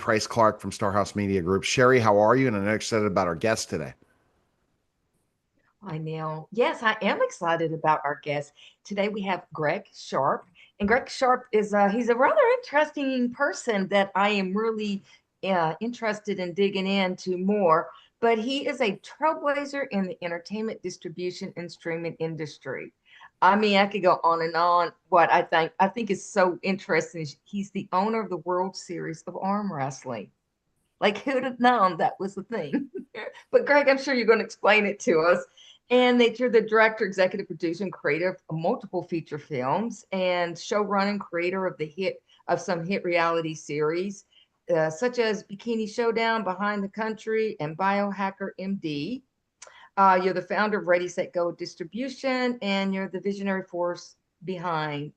Price Clark from Storehouse Media Group. Sherrie, how are you? And I'm excited about our guest today. Hi, Neil. Yes, I am excited about our guest. Today we have Greg Sharp. And Greg Sharp is he's a rather interesting person that I am really interested in digging into more. But he is a trailblazer in the entertainment distribution and streaming industry. I mean, I could go on and on. What I think is so interesting is he's the owner of the World Series of Arm Wrestling. Like, who'd have known that was the thing? But Greg, I'm sure you're going to explain it to us. And that you're the director, executive producer, and creator of multiple feature films, and showrunner and creator of some hit reality series, such as Bikini Showdown, Behind the Country, and Biohacker MD. You're the founder of Ready Set Go Distribution, and you're the visionary force behind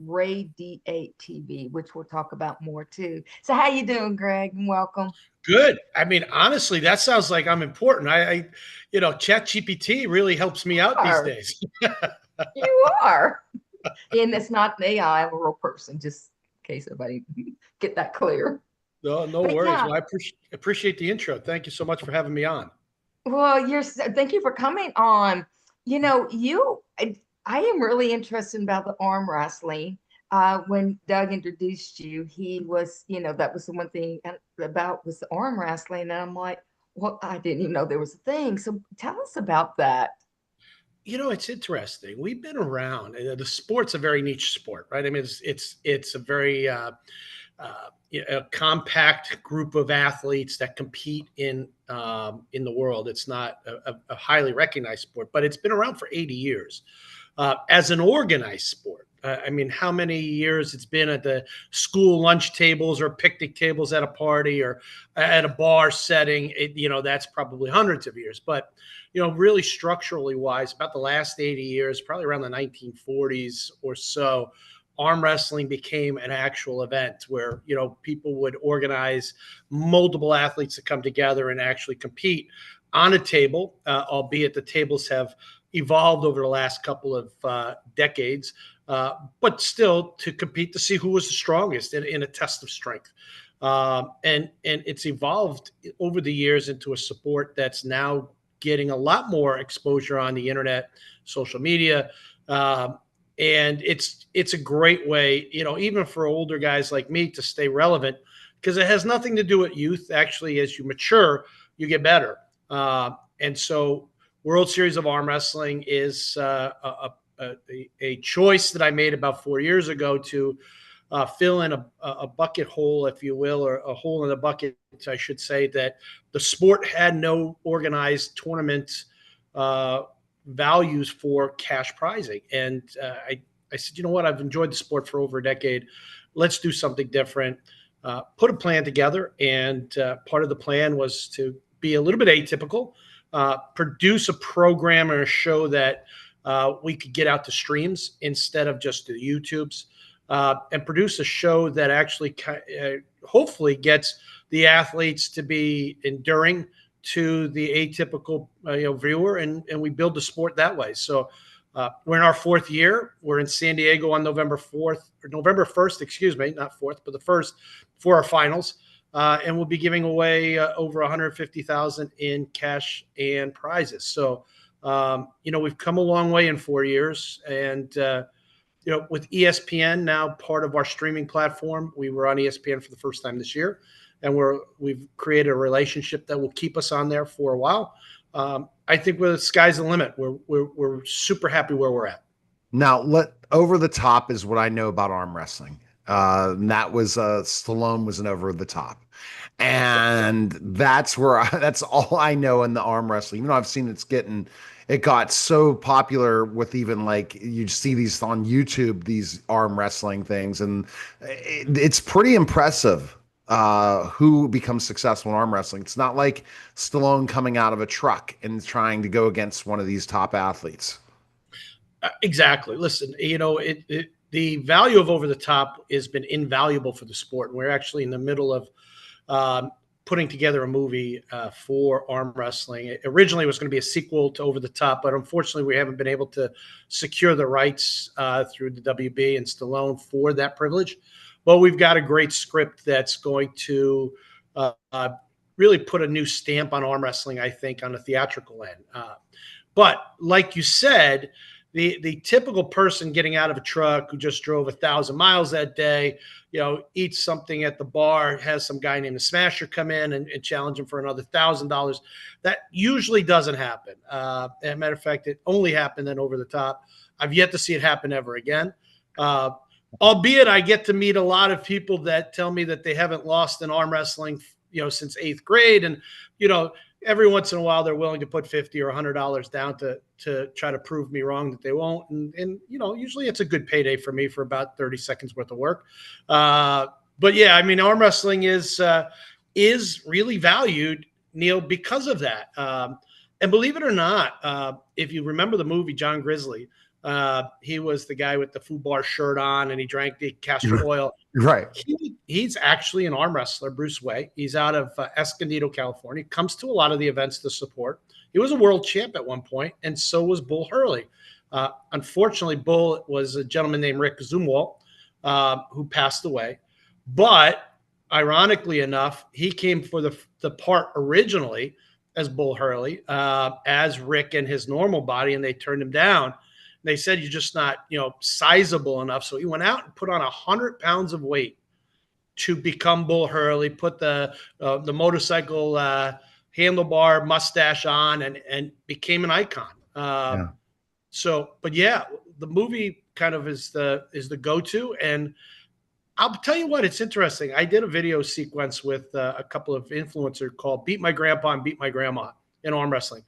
Radiate TV, which we'll talk about more too. So, how you doing, Greg? And welcome. Good. I mean, honestly, that sounds like I'm important. Chat GPT really helps me out these Are. days. You are. And it's not an AI, I'm a real person, just in case everybody get that clear. No But worries. yeah, Well, I appreciate the intro. Thank you so much for having me on. well, thank you for coming on. You know, I am really interested about the arm wrestling. When Doug introduced you, he was, that was the one thing about was the arm wrestling. And I'm like, well, I didn't even know there was a thing. So tell us about that. It's interesting. We've been around. The sport's a very niche sport, right? I mean, it's a very a compact group of athletes that compete in the world. It's not a highly recognized sport, but it's been around for 80 years as an organized sport. I mean, how many years it's been at the school lunch tables or picnic tables at a party or at a bar setting, that's probably hundreds of years. But, really structurally wise, about the last 80 years, probably around the 1940s or so, arm wrestling became an actual event where, people would organize multiple athletes to come together and actually compete on a table, albeit the tables have evolved over the last couple of decades, but still to compete to see who was the strongest in a test of strength. And it's evolved over the years into a sport that's now getting a lot more exposure on the internet, social media, and it's a great way, even for older guys like me to stay relevant because it has nothing to do with youth. Actually, as you mature, you get better. And so World Series of Arm Wrestling is a choice that I made about 4 years ago to fill in a bucket hole, if you will, or a hole in the bucket, I should say, that the sport had no organized tournament values for cash prizing. And I said, you know what? I've enjoyed the sport for over a decade. Let's do something different. Put a plan together. And part of the plan was to be a little bit atypical, produce a program or a show that we could get out to streams instead of just the YouTubes, and produce a show that actually hopefully gets the athletes to be enduring to the atypical viewer, and we build the sport that way. So we're in our fourth year. We're in San Diego on November 1st, excuse me, not 4th, but the 1st for our finals. And we'll be giving away over 150,000 in cash and prizes. So, we've come a long way in 4 years. And, with ESPN now part of our streaming platform, we were on ESPN for the first time this year. And we've created a relationship that will keep us on there for a while. I think the sky's the limit. We're super happy where we're at. Now, over the top is what I know about arm wrestling. And that was Stallone was an over the top, and that's that's all I know in the arm wrestling. I've seen it got so popular with even like you see these on YouTube, these arm wrestling things, and it's pretty impressive who becomes successful in arm wrestling. It's not like Stallone coming out of a truck and trying to go against one of these top athletes. Exactly. Listen, the value of over the top has been invaluable for the sport. And we're actually in the middle of putting together a movie for arm wrestling. It originally was going to be a sequel to Over the Top, but unfortunately we haven't been able to secure the rights through the WB and Stallone for that privilege. well, we've got a great script that's going to really put a new stamp on arm wrestling, I think, on the theatrical end. But like you said, the typical person getting out of a truck who just drove 1,000 miles that day, eats something at the bar, has some guy named the Smasher come in and challenge him for another $1,000. That usually doesn't happen. As a matter of fact, it only happened then Over the Top. I've yet to see it happen ever again. Albeit I get to meet a lot of people that tell me that they haven't lost in arm wrestling, since 8th grade. And, every once in a while they're willing to put $50 or $100 down to try to prove me wrong that they won't. And usually it's a good payday for me for about 30 seconds worth of work. But yeah, I mean, arm wrestling is really valued, Neil, because of that. And believe it or not, if you remember the movie John Grizzly, he was the guy with the FUBAR shirt on and he drank the castor oil. Right. He's actually an arm wrestler, Bruce Way. He's out of Escondido, California. Comes to a lot of the events to support. He was a world champ at one point, and so was Bull Hurley. Unfortunately, Bull was a gentleman named Rick Zumwalt, who passed away. But ironically enough, he came for the part originally as Bull Hurley, as Rick in his normal body, and they turned him down. They said you're just not, sizable enough. So he went out and put on 100 pounds of weight to become Bull Hurley, put the motorcycle handlebar mustache on and became an icon. So, but yeah, the movie kind of is the go-to. And I'll tell you what, it's interesting. I did a video sequence with a couple of influencers called Beat My Grandpa and Beat My Grandma in arm wrestling.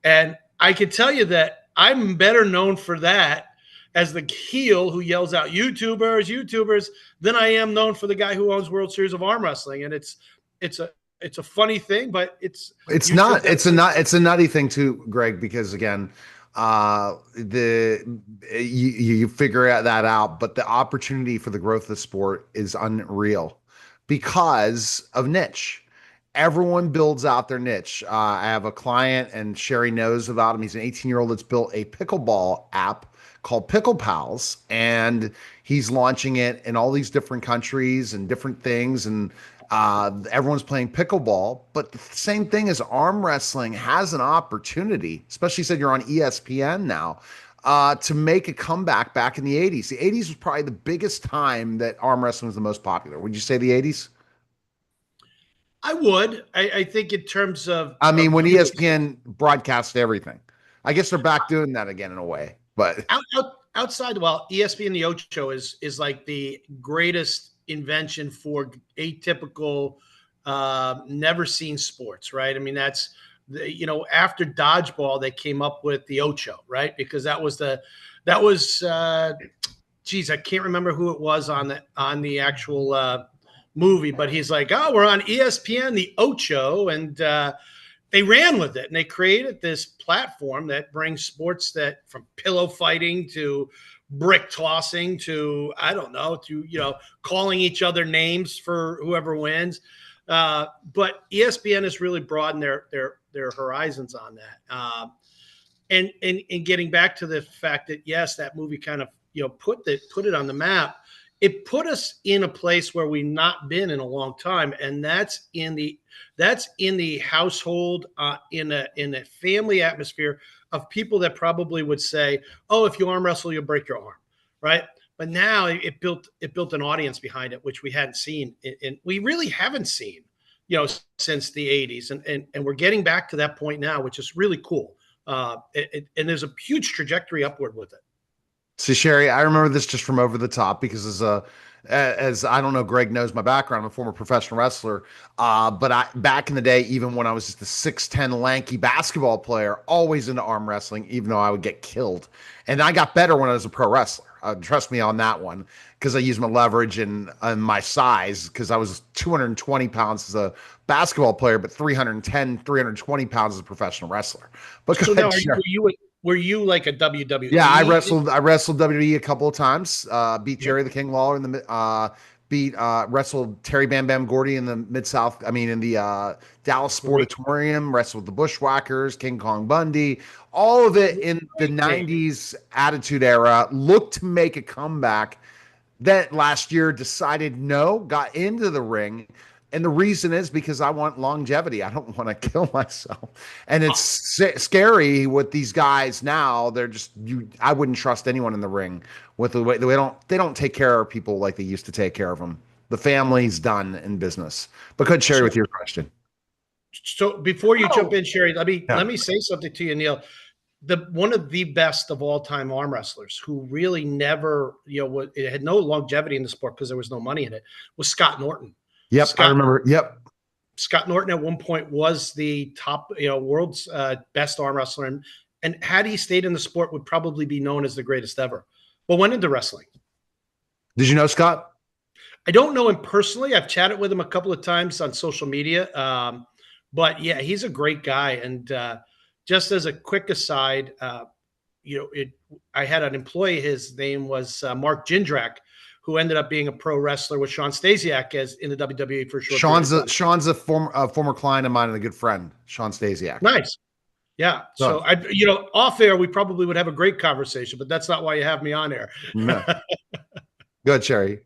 And I can tell you that I'm better known for that as the heel who yells out YouTubers than I am known for the guy who owns World Series of Arm Wrestling. And it's a funny thing, but it's a nutty thing too, Greg, because again, you figure that out, but the opportunity for the growth of the sport is unreal because of niche. Everyone builds out their niche. I have a client, and Sherrie knows about him. He's an 18-year-old that's built a pickleball app called Pickle Pals, and he's launching it in all these different countries and different things, and everyone's playing pickleball. But the same thing as arm wrestling has an opportunity, especially said you're on ESPN now, to make a comeback back in the 80s. The 80s was probably the biggest time that arm wrestling was the most popular. Would you say the 80s? I would. I think in terms of... I mean, when ESPN broadcast everything. I guess they're back doing that again in a way. But outside, well, ESPN The Ocho is like the greatest invention for atypical, never seen sports, right? I mean, that's, after dodgeball, they came up with The Ocho, right? Because that was geez, I can't remember who it was on the actual movie, but he's like, oh, we're on ESPN, The Ocho, and they ran with it, and they created this platform that brings sports that from pillow fighting to brick tossing to, I don't know, to, calling each other names for whoever wins. But ESPN has really broadened their horizons on that. And getting back to the fact that, yes, that movie kind of, put it on the map. It put us in a place where we've not been in a long time, and that's in the household, in a family atmosphere of people that probably would say, "Oh, if you arm wrestle, you'll break your arm," right? But now it built an audience behind it, which we hadn't seen, and we really haven't seen, since the 80s, and we're getting back to that point now, which is really cool. And there's a huge trajectory upward with it. So Sherrie, I remember this just from Over the Top because as I don't know, Greg knows my background. I'm a former professional wrestler. But back in the day, even when I was just a 6'10" lanky basketball player, always into arm wrestling, even though I would get killed. And I got better when I was a pro wrestler. Trust me on that one, because I used my leverage and my size, because I was 220 pounds as a basketball player, but 310, 320 pounds as a professional wrestler. But so now, were you like a WWE? Yeah, I wrestled WWE a couple of times. Beat Jerry the King Lawler in the wrestled Terry Bam Bam Gordy in the Mid-South. I mean, in the Dallas Sportatorium. Wrestled the Bushwhackers, King Kong Bundy. All of it in the 90s Attitude Era. Looked to make a comeback. that last year decided no, got into the ring. And the reason is because I want longevity. I don't want to kill myself. And it's scary with these guys now. They're just I wouldn't trust anyone in the ring with the way they don't take care of people like they used to take care of them. The family's done in business. But could Sherrie with your question. So before you jump Oh. in, Sherrie, let me say something to you, Neil. One of the best of all time arm wrestlers who really never, it had no longevity in the sport because there was no money in it, was Scott Norton. Yep, I remember. Yep. Scott Norton at one point was the top, world's best arm wrestler, and had he stayed in the sport, would probably be known as the greatest ever. But went into wrestling. Did you know Scott? I don't know him personally. I've chatted with him a couple of times on social media. But yeah, he's a great guy. And just as a quick aside, I had an employee. His name was Mark Jindrak, who ended up being a pro wrestler with Sean Stasiak as in the WWE for sure. Sean's a former client of mine and a good friend, Sean Stasiak. Nice. Yeah. So off air, we probably would have a great conversation, but that's not why you have me on air. No. Good, Sherrie.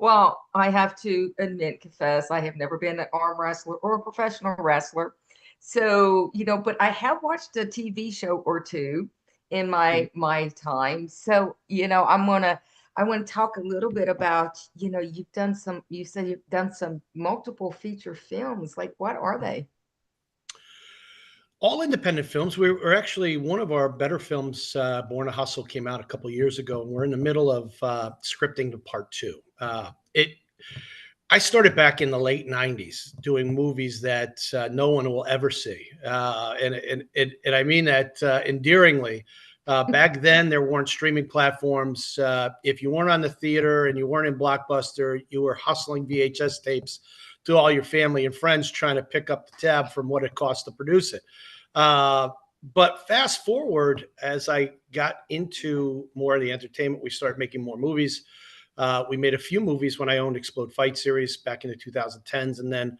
Well, I have to confess, I have never been an arm wrestler or a professional wrestler. So, but I have watched a TV show or two in my time. So, I want to talk a little bit about, you said you've done some multiple feature films. Like, what are they? All independent films. We're actually, one of our better films, Born to Hustle, came out a couple of years ago, and we're in the middle of scripting to part 2. I started back in the late 90s doing movies that no one will ever see. And I mean that endearingly. Back then, there weren't streaming platforms. If you weren't on the theater and you weren't in Blockbuster, you were hustling VHS tapes to all your family and friends trying to pick up the tab from what it cost to produce it. But fast forward, as I got into more of the entertainment, we started making more movies. We made a few movies when I owned Explode Fight Series back in the 2010s. And then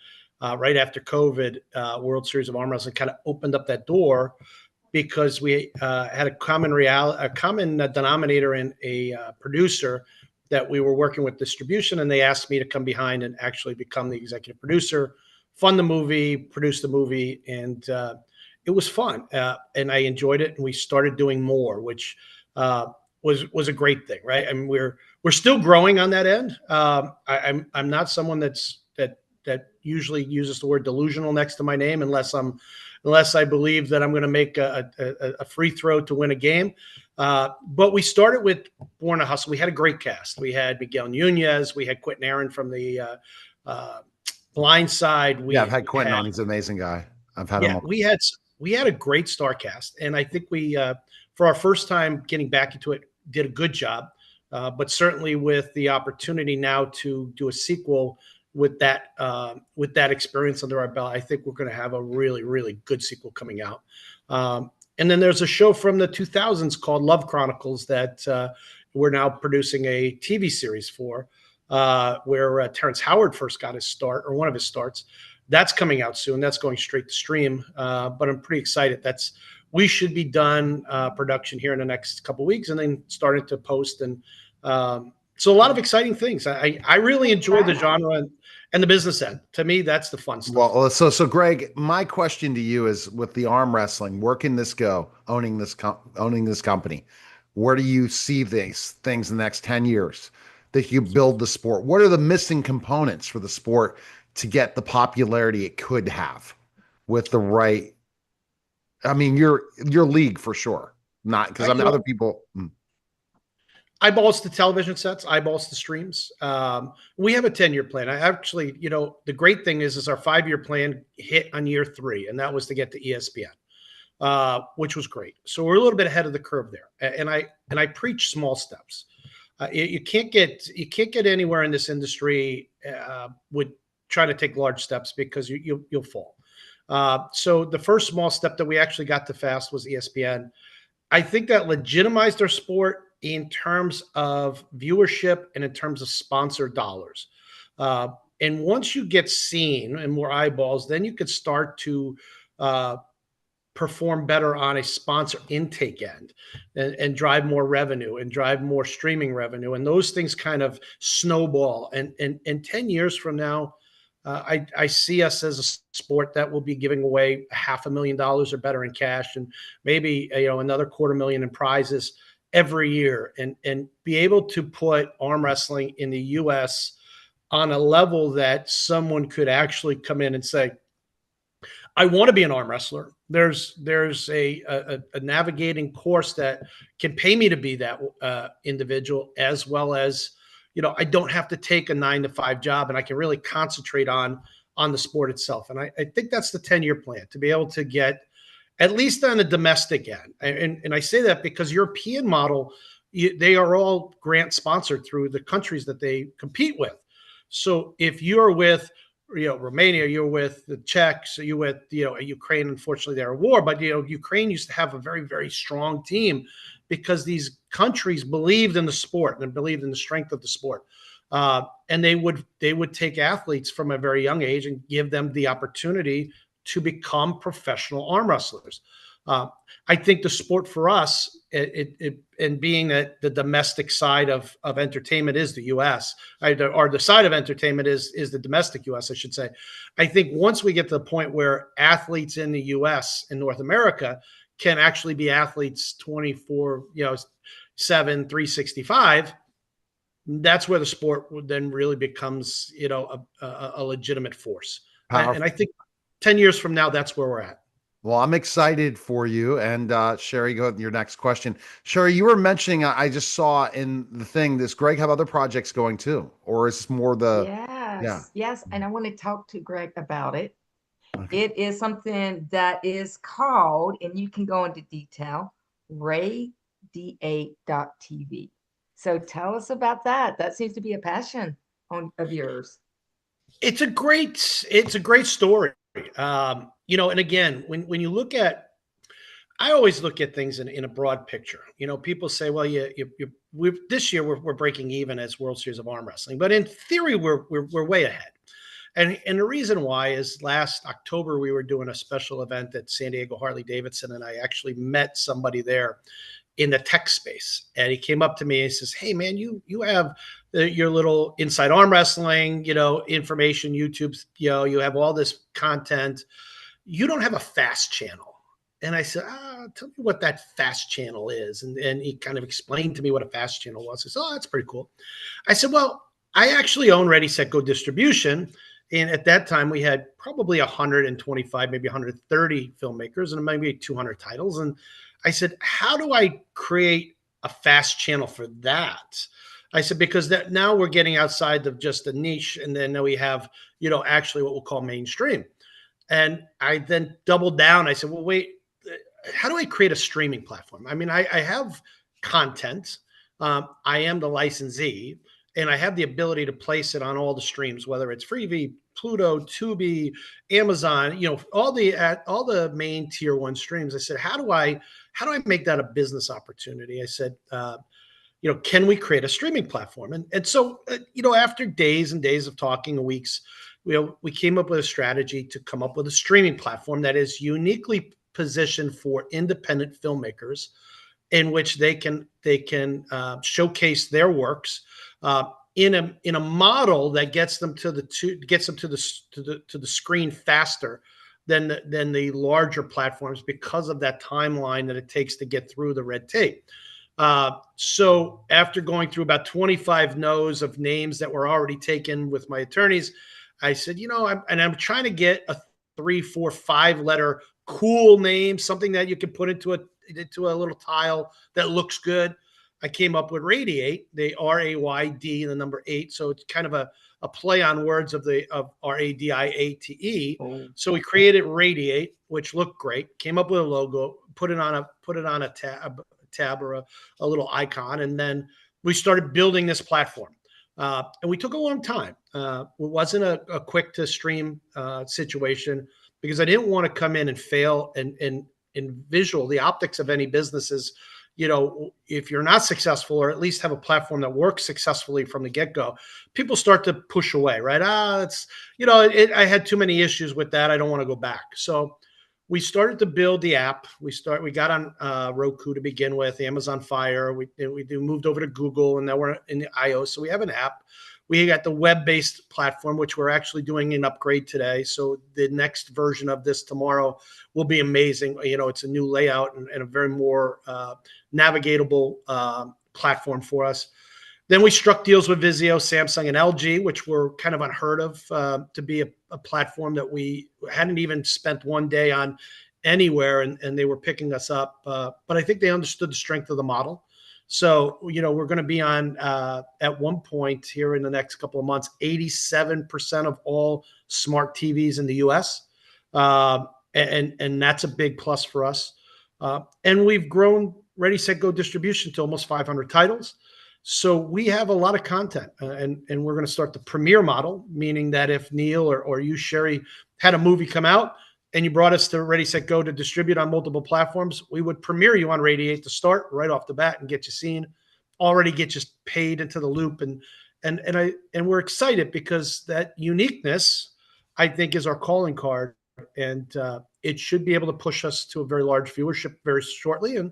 right after COVID, World Series of Arm Wrestling kind of opened up that door because we had a common denominator in a producer that we were working with distribution. And they asked me to come behind and actually become the executive producer, fund the movie, produce the movie. And it was fun. And I enjoyed it. And we started doing more, which was a great thing, right? I mean, we're still growing on that end. I'm not someone that usually uses the word delusional next to my name unless I believe that I'm going to make a free throw to win a game. But we started with Born to Hustle. We had a great cast. We had Miguel Nunez. We had Quentin Aaron from the Blind Side. I've had Quentin on. He's an amazing guy. I've had him on. We had a great star cast, and I think we for our first time getting back into it, did a good job. But certainly with the opportunity now to do a sequel with that experience under our belt, I think we're going to have a really, really good sequel coming out. And then there's a show from the 2000s called Love Chronicles that we're now producing a TV series for, where Terrence Howard first got his start, or one of his starts. That's coming out soon. That's going straight to stream. But I'm pretty excited. We should be done production here in the next couple of weeks, and then starting to post. And so a lot of exciting things. I really enjoy the genre and the business end. To me, that's the fun stuff. Well, so Greg, my question to you is, with the arm wrestling, owning this company, where do you see these things in the next 10 years that you build the sport? What are the missing components for the sport to get the popularity it could have with the right? I mean, your league for sure. Not because other people. Eyeballs to television sets, eyeballs to streams. We have a 10-year plan. I actually, the great thing is our 5-year plan hit on year 3, and that was to get to ESPN, which was great. So we're a little bit ahead of the curve there. And I preach small steps. You can't get anywhere in this industry with trying to take large steps, because you'll fall. So the first small step that we actually got to fast was ESPN. I think that legitimized our sport in terms of viewership and in terms of sponsor dollars. And once you get seen and more eyeballs, then you could start to perform better on a sponsor intake end and drive more revenue and drive more streaming revenue. And those things kind of snowball. And 10 years from now, I see us as a sport that will be giving away $500,000 or better in cash, and maybe another $250,000 in prizes every year, and be able to put arm wrestling in the U.S. on a level that someone could actually come in and say, I want to be an arm wrestler. There's a navigating course that can pay me to be that individual, as well as, I don't have to take a 9-to-5 job, and I can really concentrate on the sport itself. And I think that's the 10-year plan, to be able to get at least on the domestic end. And I say that because European model, they are all grant sponsored through the countries that they compete with. So if you're with Romania, you're with the Czechs, you're with Ukraine. Unfortunately, they're at war, but Ukraine used to have a very, very strong team because these countries believed in the sport and believed in the strength of the sport, and they would take athletes from a very young age and give them the opportunity to become professional arm wrestlers. I think the sport for us, and being that the domestic side of entertainment is the U.S., or the side of entertainment is the domestic U.S., I should say. I think once we get to the point where athletes in the U.S. and North America can actually be athletes 24/7, 365, that's where the sport then really becomes a legitimate force. And I think 10 years from now, that's where we're at. Well, I'm excited for you. And Sherrie, go ahead with your next question. Sherrie, you were mentioning, I just saw in the thing, does Greg have other projects going too? Or is this more Yes. And I want to talk to Greg about it. Okay. It is something that is called, and you can go into detail, radiate.tv. So tell us about that. That seems to be a passion of yours. It's a great story. And again, when you look at, I always look at things in a broad picture. People say, well, this year we're breaking even as World Series of Arm Wrestling, but in theory we're way ahead. And the reason why is last October we were doing a special event at San Diego Harley Davidson, and I actually met somebody there in the tech space, and he came up to me and he says, "Hey man, you have your little Inside Arm Wrestling, information, YouTube, you have all this content. You don't have a fast channel." And I said, tell me what that fast channel is. And he kind of explained to me what a fast channel was. I said, oh, that's pretty cool. I said, well, I actually own Ready, Set, Go distribution. And at that time, we had probably 125, maybe 130 filmmakers and maybe 200 titles. And I said, how do I create a fast channel for that? I said, because that now we're getting outside of just the niche. And then we have, actually what we'll call mainstream. And I then doubled down. I said, well, wait, how do I create a streaming platform? I mean, I have content. I am the licensee, and I have the ability to place it on all the streams, whether it's Freevee, Pluto, Tubi, Amazon, all the main tier 1 streams. I said, how do I make that a business opportunity? I said, can we create a streaming platform? And so, after days and days of talking, weeks, we came up with a strategy to come up with a streaming platform that is uniquely positioned for independent filmmakers, in which they can showcase their works in a model that gets them to the screen faster than the larger platforms, because of that timeline that it takes to get through the red tape. So after going through about 25 no's of names that were already taken with my attorneys, I said, I'm trying to get a 3, 4, 5 letter cool name, something that you can put into a little tile that looks good. I came up with Radiate, the RAYD, the number 8. So it's kind of a play on words of RADIATE. Oh. So we created Radiate, which looked great. Came up with a logo, put it on a tab or a little icon, and then we started building this platform. And we took a long time. It wasn't a quick to stream situation, because I didn't want to come in and fail in visual. The optics of any business is, if you're not successful, or at least have a platform that works successfully from the get-go, people start to push away, right? I had too many issues with that. I don't want to go back. So we started to build the app. We got on Roku to begin with, Amazon Fire. We moved over to Google, and now we're in the iOS. So we have an app. We got the web-based platform, which we're actually doing an upgrade today. So the next version of this tomorrow will be amazing. It's a new layout and a very more navigatable platform for us. Then we struck deals with Vizio, Samsung, and LG, which were kind of unheard of to be a platform that we hadn't even spent one day on anywhere, and they were picking us up. But I think they understood the strength of the model. So, we're going to be on, at one point here in the next couple of months, 87% of all smart TVs in the U.S. And that's a big plus for us. And we've grown Ready, Set, Go distribution to almost 500 titles. So we have a lot of content, and we're going to start the premiere model, meaning that if Neil or you, Sherrie, had a movie come out and you brought us to Ready, Set, Go to distribute on multiple platforms, we would premiere you on Radiate to start right off the bat and get you seen, already get you paid into the loop. And we're excited because that uniqueness, I think, is our calling card, and it should be able to push us to a very large viewership very shortly. And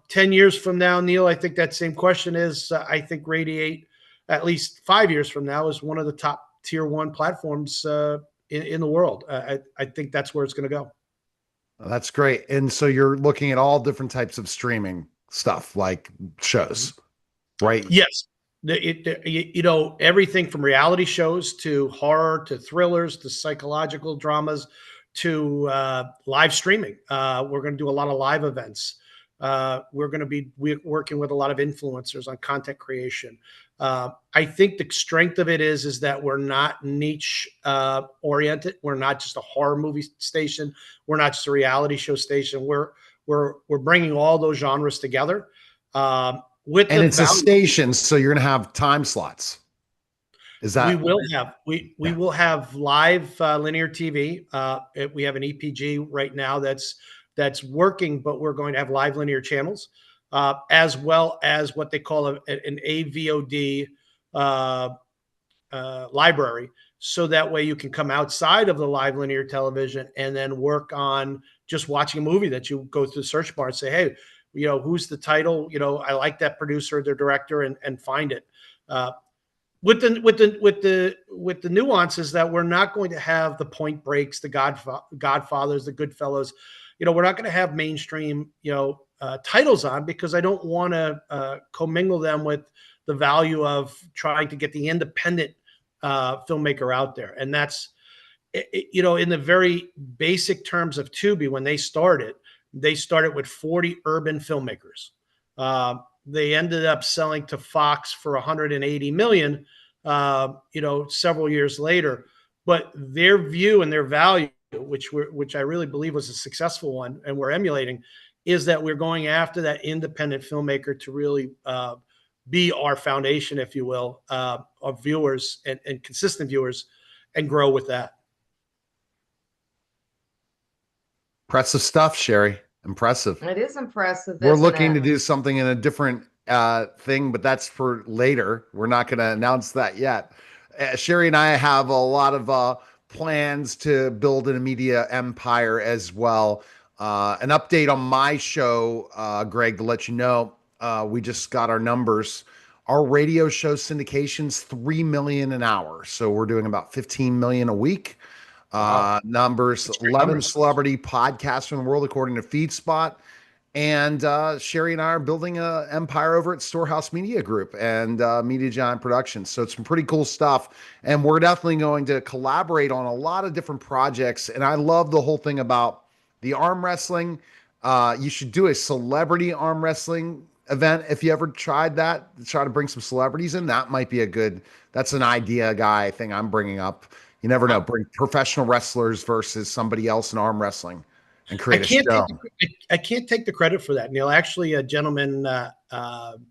10 years from now, Neil, I think that same question is, I think Radiate, at least 5 years from now, is one of the top tier 1 platforms in the world. I think that's where it's going to go. That's great. And so you're looking at all different types of streaming stuff, like shows, right? Yes. Everything from reality shows to horror to thrillers to psychological dramas to live streaming. We're going to do a lot of live events. We're going to be working with a lot of influencers on content creation. I think the strength of it is that we're not niche oriented. We're not just a horror movie station. We're not just a reality show station. We're bringing all those genres together. A station, so you're going to have time slots. Is that we will have live linear TV. We have an EPG right now that's working, but we're going to have live linear channels, as well as what they call an AVOD library. So that way you can come outside of the live linear television and then work on just watching a movie that you go through the search bar and say, hey, who's the title? I like that producer, their director, and find it. With the nuances that we're not going to have the Point Breaks, the Godfathers, the Goodfellas. We're not going to have mainstream, titles on, because I don't want to commingle them with the value of trying to get the independent filmmaker out there. And that's, in the very basic terms of Tubi, when they started with 40 urban filmmakers. They ended up selling to Fox for $180 million, several years later. But their view and their value, which I really believe was a successful one, and we're emulating, is that we're going after that independent filmmaker to really be our foundation, if you will, of viewers and consistent viewers, and grow with that. Impressive stuff, Sherrie. Impressive. It is impressive. We're looking to do something in a different thing, but that's for later. We're not going to announce that yet. Sherrie and I have a lot of plans to build a media empire as well. An update on my show, Greg, to let you know, we just got our numbers. Our radio show syndication's 3 million an hour. So we're doing about 15 million a week. Numbers, 11 celebrity podcasts in the world, according to FeedSpot. And Sherrie and I are building an empire over at Storehouse Media Group and Media Giant Productions. So it's some pretty cool stuff. And we're definitely going to collaborate on a lot of different projects. And I love the whole thing about the arm wrestling. You should do a celebrity arm wrestling event if you ever tried that. Try to bring some celebrities in. That might be that's an idea guy thing I'm bringing up. You never know. Bring professional wrestlers versus somebody else in arm wrestling and create a show. I can't take the credit for that, Neil. Actually, a gentleman,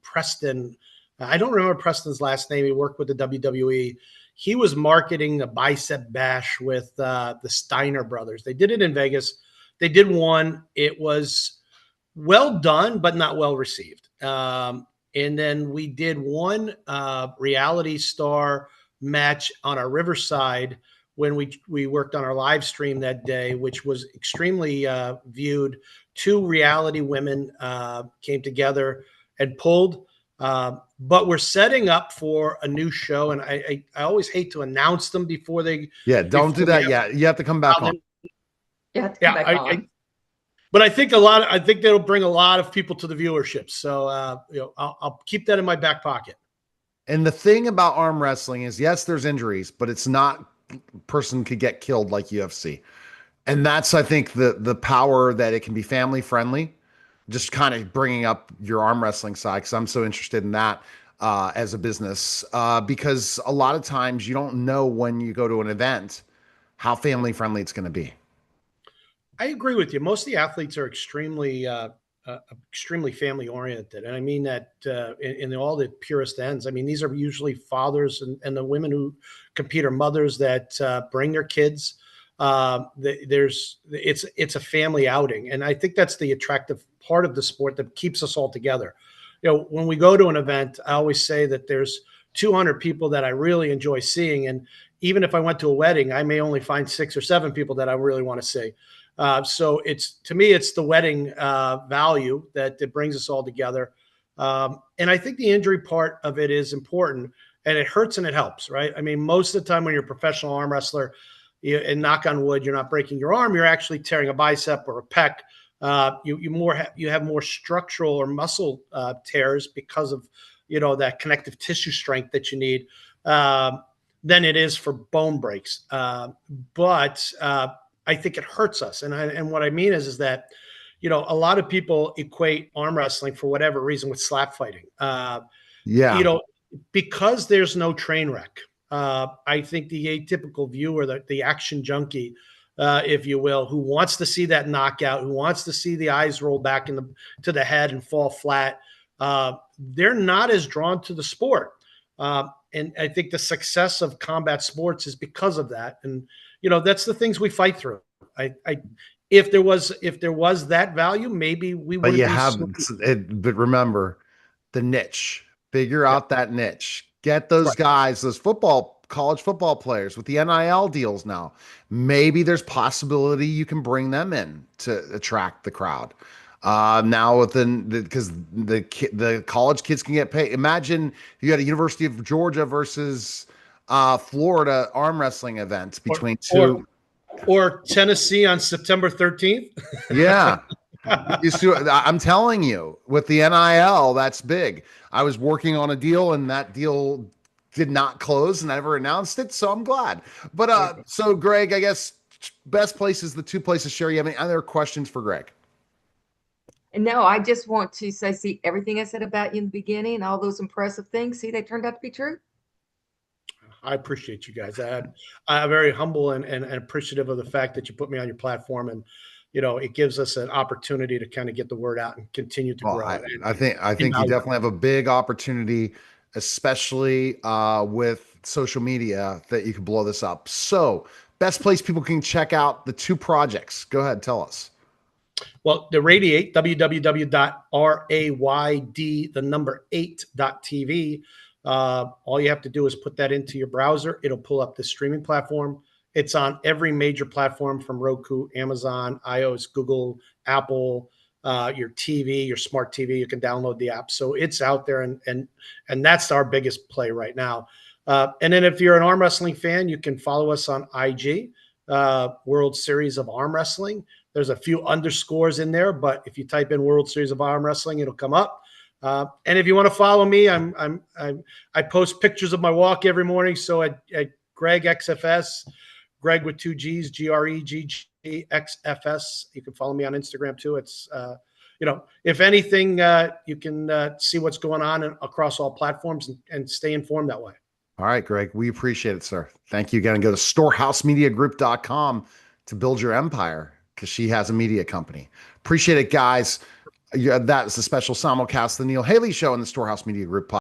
Preston, I don't remember Preston's last name. He worked with the WWE. He was marketing the Bicep Bash with the Steiner brothers. They did it in Vegas. They did one. It was well done, but not well received. And then we did one reality star match on our Riverside when we worked on our live stream that day, which was extremely viewed. Two reality women came together and pulled. But we're setting up for a new show, and I always hate to announce them before they. Yeah, don't do that yet. You have to come back on. You have to come back on. But I think I think that'll bring a lot of people to the viewership. So I'll keep that in my back pocket. And the thing about arm wrestling is, yes, there's injuries, but it's not person could get killed like UFC. And that's, I think, the power that it can be family friendly. Just kind of bringing up your arm wrestling side, because I'm so interested in that as a business, because a lot of times you don't know when you go to an event how family friendly it's going to be. I agree with you. Most of the athletes are extremely family oriented, and I mean that in all the purest ends. I mean, these are usually fathers, and the women who compete are mothers that bring their kids. It's a family outing, and I think that's the attractive part of the sport that keeps us all together. When we go to an event, I always say that there's 200 people that I really enjoy seeing, and even if I went to a wedding, I may only find 6 or 7 people that I really want to see. So to me, it's the wedding value that it brings us all together. And I think the injury part of it is important, and it hurts and it helps, right? I mean, most of the time when you're a professional arm wrestler, and knock on wood, you're not breaking your arm, you're actually tearing a bicep or a pec. You have more structural or muscle tears because of that connective tissue strength that you need than it is for bone breaks. But I think it hurts us, and what I mean is that a lot of people equate arm wrestling for whatever reason with slap fighting. Because there's no train wreck. I think the atypical viewer, the action junkie, if you will, who wants to see that knockout, who wants to see the eyes roll back to the head and fall flat, they're not as drawn to the sport. And I think the success of combat sports is because of that. And that's the things we fight through. If there was that value, maybe we would. But remember the niche. Figure out that niche. Get those guys, those college football players with the NIL deals now. Maybe there's possibility you can bring them in to attract the crowd. Now because the college kids can get paid. Imagine you had a University of Georgia versus Florida arm wrestling event between two. Or Tennessee on September 13th. Yeah. I'm telling you, with the NIL, that's big. I was working on a deal, and that deal did not close, and I never announced it, so I'm glad. But so Greg, I guess best places, the 2 places. Sherrie, you have any other questions for Greg? No, I just want to say, see, everything I said about you in the beginning, all those impressive things, see, they turned out to be true. I appreciate you guys. I'm very humble and appreciative of the fact that you put me on your platform, and it gives us an opportunity to kind of get the word out and continue to grow. I think you definitely have a big opportunity, especially with social media, that you can blow this up. So, best place people can check out the 2 projects. Go ahead, tell us. Well, the Radiate, www.rayd8.tv. All you have to do is put that into your browser. It'll pull up the streaming platform. It's on every major platform from Roku, Amazon, iOS, Google, Apple, your TV, your smart TV. You can download the app. So it's out there, and that's our biggest play right now. And then if you're an arm wrestling fan, you can follow us on IG, World Series of Arm Wrestling. There's a few underscores in there, but if you type in World Series of Arm Wrestling, it'll come up. And if you want to follow me, I post pictures of my walk every morning. So at Greg XFS, Greg with 2 G's, GREGGXFS. You can follow me on Instagram too. It's if anything, you can see what's going on across all platforms and stay informed that way. All right, Greg, we appreciate it, sir. Thank you again. Go to storehousemediagroup.com to build your empire, because she has a media company. Appreciate it, guys. That is a special simulcast of the Neil Haley Show on the Storehouse Media Group Podcast.